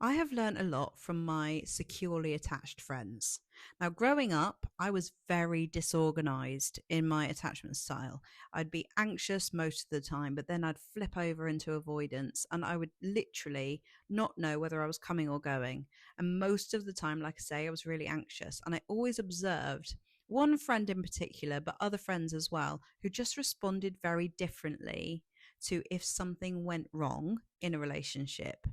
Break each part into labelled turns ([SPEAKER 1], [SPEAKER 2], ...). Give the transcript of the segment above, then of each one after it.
[SPEAKER 1] I have learned a lot from my securely attached friends. Now, growing up, I was very disorganized in my attachment style. I'd be anxious most of the time, but then I'd flip over into avoidance and I would literally not know whether I was coming or going. And most of the time, like I say, I was really anxious. And I always observed one friend in particular, but other friends as well, who just responded very differently to if something went wrong in a relationship,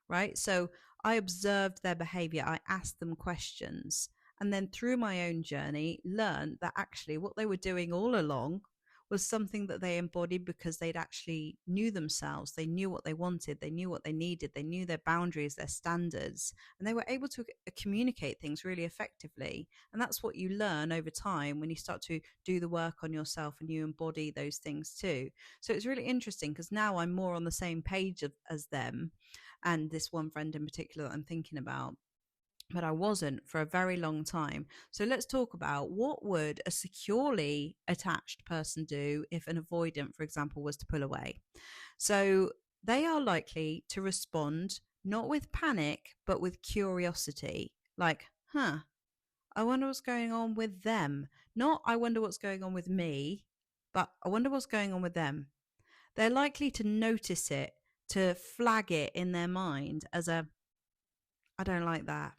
[SPEAKER 1] right? So I observed their behavior, I asked them questions, and then through my own journey, learned that actually what they were doing all along was something that they embodied because they'd actually knew themselves. They knew what they wanted, they knew what they needed, they knew their boundaries, their standards, and they were able to communicate things really effectively. And that's what you learn over time when you start to do the work on yourself and you embody those things too. So it's really interesting because now I'm more on the same page as them and this one friend in particular that I'm thinking about, but I wasn't for a very long time. So let's talk about what would a securely attached person do if an avoidant, for example, was to pull away. So they are likely to respond not with panic, but with curiosity. Like, I wonder what's going on with them. Not, I wonder what's going on with me, but I wonder what's going on with them. They're likely to notice it, to flag it in their mind as a, I don't like that.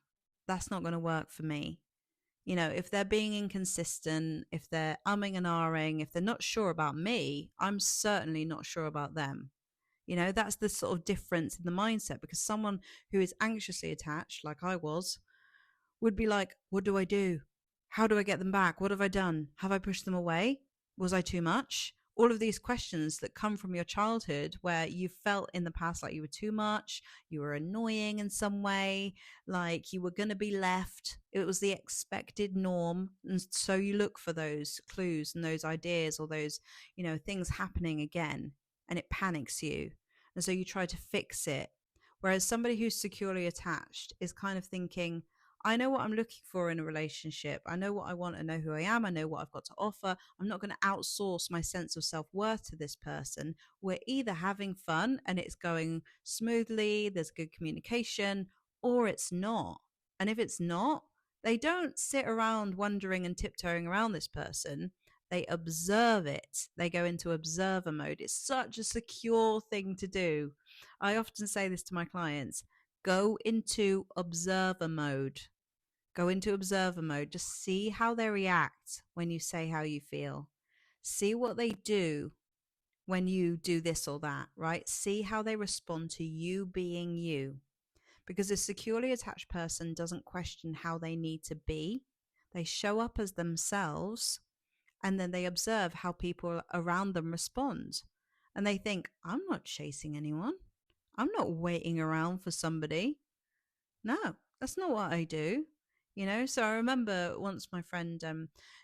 [SPEAKER 1] That's not going to work for me. You know, if they're being inconsistent, if they're umming and ahhing, if they're not sure about me, I'm certainly not sure about them. You know, that's the sort of difference in the mindset because someone who is anxiously attached, like I was, would be like, what do I do? How do I get them back? What have I done? Have I pushed them away? Was I too much? All of these questions that come from your childhood where you felt in the past like you were too much, you were annoying in some way, like you were going to be left. It was the expected norm. And so you look for those clues and those ideas or those, things happening again, and it panics you. And so you try to fix it. Whereas somebody who's securely attached is kind of thinking, I know what I'm looking for in a relationship. I know what I want. I know who I am. I know what I've got to offer. I'm not going to outsource my sense of self worth to this person. We're either having fun and it's going smoothly, there's good communication, or it's not. And if it's not, they don't sit around wondering and tiptoeing around this person. They observe it. They go into observer mode. It's such a secure thing to do. I often say this to my clients: go into observer mode. Go into observer mode. Just see how they react when you say how you feel. See what they do when you do this or that, right? See how they respond to you being you. Because a securely attached person doesn't question how they need to be. They show up as themselves and then they observe how people around them respond. And they think, I'm not chasing anyone. I'm not waiting around for somebody. No, that's not what I do. So I remember once my friend,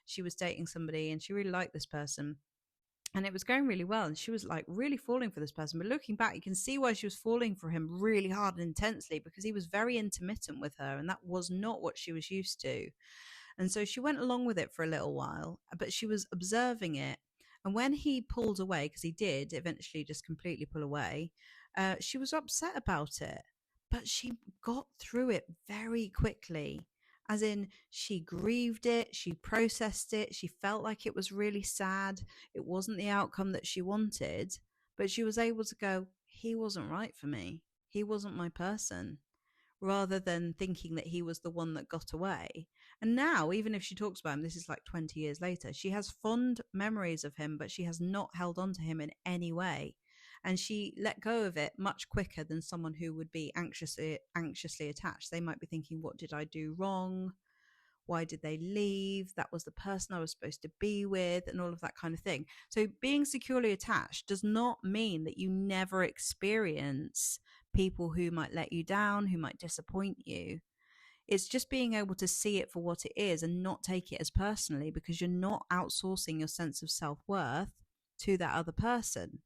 [SPEAKER 1] she was dating somebody and she really liked this person and it was going really well. And she was like really falling for this person. But looking back, you can see why she was falling for him really hard and intensely because he was very intermittent with her. And that was not what she was used to. And so she went along with it for a little while, but she was observing it. And when he pulled away, because he did eventually just completely pull away, she was upset about it. But she got through it very quickly. As in, she grieved it, she processed it, she felt like it was really sad. It wasn't the outcome that she wanted, but she was able to go, he wasn't right for me. He wasn't my person, rather than thinking that he was the one that got away. And now, even if she talks about him, this is like 20 years later, she has fond memories of him, but she has not held on to him in any way. And she let go of it much quicker than someone who would be anxiously attached. They might be thinking, what did I do wrong? Why did they leave? That was the person I was supposed to be with, and all of that kind of thing. So being securely attached does not mean that you never experience people who might let you down, who might disappoint you. It's just being able to see it for what it is and not take it as personally, because you're not outsourcing your sense of self-worth to that other person.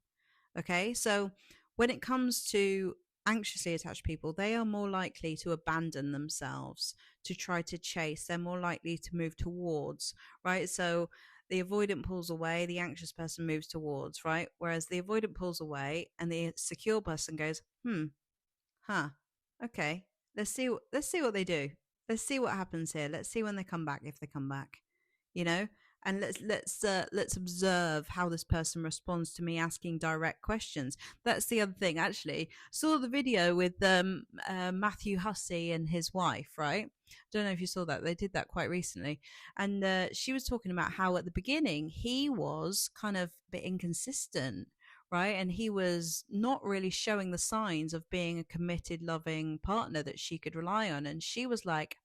[SPEAKER 1] Okay, so when it comes to anxiously attached people, they are more likely to abandon themselves, to try to chase. They're more likely to move towards, right? So the avoidant pulls away, the anxious person moves towards, right? Whereas the avoidant pulls away and the secure person goes, huh, Okay, let's see what they do. Let's see what happens here. Let's see when they come back, if they come back, you know. And let's observe how this person responds to me asking direct questions. That's the other thing. Actually, saw the video with Matthew Hussey and his wife. Right? Don't know if you saw that. They did that quite recently, and she was talking about how at the beginning he was kind of a bit inconsistent, right? And he was not really showing the signs of being a committed, loving partner that she could rely on. And she was like,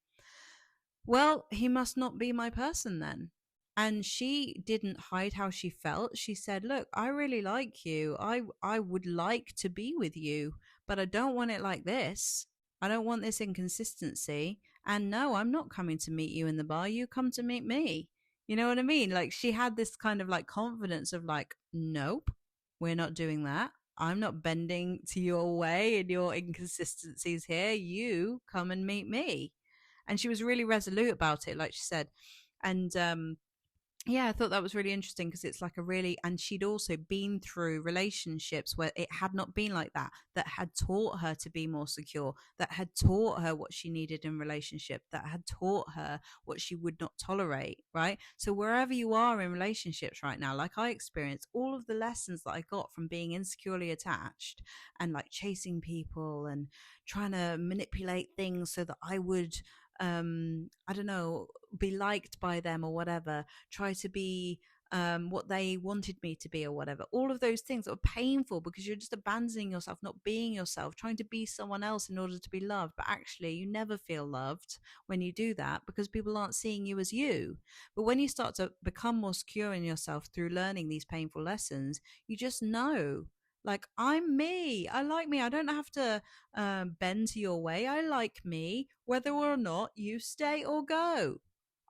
[SPEAKER 1] well, he must not be my person then. And she didn't hide how she felt. She said, look, I really like you. I would like to be with you, but I don't want it like this. I don't want this inconsistency. And no, I'm not coming to meet you in the bar. You come to meet me. You know what I mean? Like she had this kind of like confidence of like, nope, we're not doing that. I'm not bending to your way and your inconsistencies here. You come and meet me. And she was really resolute about it, like she said. And yeah, I thought that was really interesting because it's like a really, and she'd also been through relationships where it had not been like that, that had taught her to be more secure, that had taught her what she needed in relationship, that had taught her what she would not tolerate, right? So wherever you are in relationships right now, like I experienced, all of the lessons that I got from being insecurely attached and like chasing people and trying to manipulate things so that I would I don't know, be liked by them or whatever, try to be what they wanted me to be or whatever. All of those things that were painful because you're just abandoning yourself, not being yourself, trying to be someone else in order to be loved. But actually, you never feel loved when you do that because people aren't seeing you as you. But when you start to become more secure in yourself through learning these painful lessons, you just know. Like, I'm me. I like me. I don't have to bend to your way. I like me, whether or not you stay or go.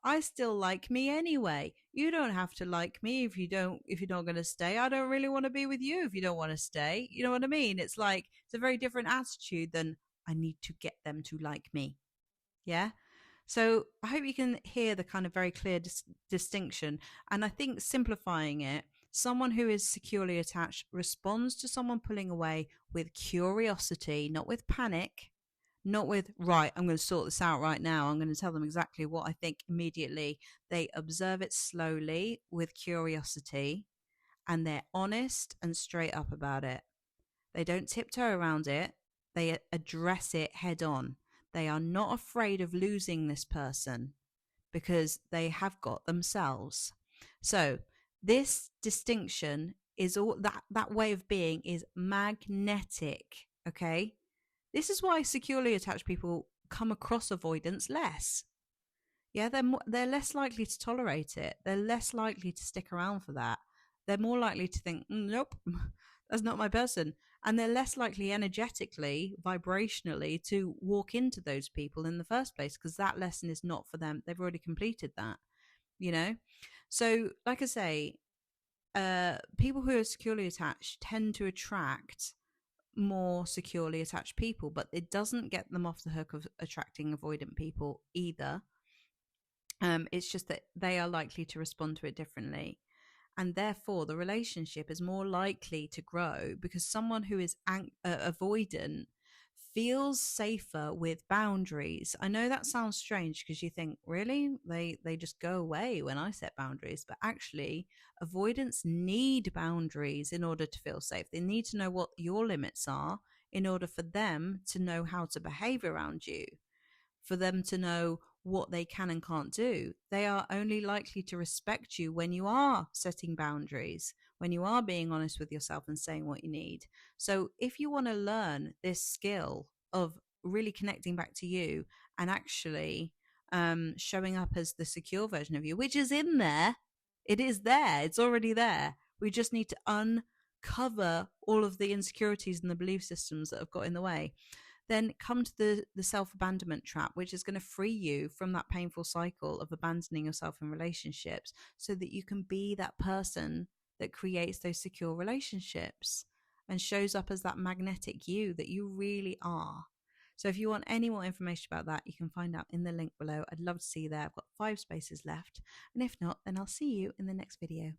[SPEAKER 1] I still like me anyway. You don't have to like me if you're not going to stay. I don't really want to be with you if you don't want to stay. You know what I mean? It's like it's a very different attitude than I need to get them to like me. Yeah? So I hope you can hear the kind of very clear distinction. And I think simplifying it, someone who is securely attached responds to someone pulling away with curiosity, not with panic, not with, right, I'm going to sort this out right now. I'm going to tell them exactly what I think immediately. They observe it slowly with curiosity and they're honest and straight up about it. They don't tiptoe around it, they address it head on. They are not afraid of losing this person because they have got themselves. So, this distinction is all that way of being is magnetic, okay? This is why securely attached people come across avoidance less. Yeah, they're less likely to tolerate it. They're less likely to stick around for that. They're more likely to think, nope, that's not my person. And they're less likely energetically, vibrationally, to walk into those people in the first place because that lesson is not for them. They've already completed that, you know? So, like I say, people who are securely attached tend to attract more securely attached people, but it doesn't get them off the hook of attracting avoidant people either. It's just that they are likely to respond to it differently. And therefore, the relationship is more likely to grow because someone who is avoidant feels safer with boundaries. I know that sounds strange because you think, really? They just go away when I set boundaries. But actually, avoidants need boundaries in order to feel safe. They need to know what your limits are in order for them to know how to behave around you, for them to know what they can and can't do. They are only likely to respect you when you are setting boundaries, when you are being honest with yourself and saying what you need. So if you want to learn this skill of really connecting back to you and actually showing up as the secure version of you, which is in there, it is there, it's already there. We just need to uncover all of the insecurities and the belief systems that have got in the way. Then come to the self-abandonment trap, which is going to free you from that painful cycle of abandoning yourself in relationships so that you can be that person that creates those secure relationships and shows up as that magnetic you that you really are. So if you want any more information about that, you can find out in the link below. I'd love to see you there. I've got 5 spaces left. And if not, then I'll see you in the next video.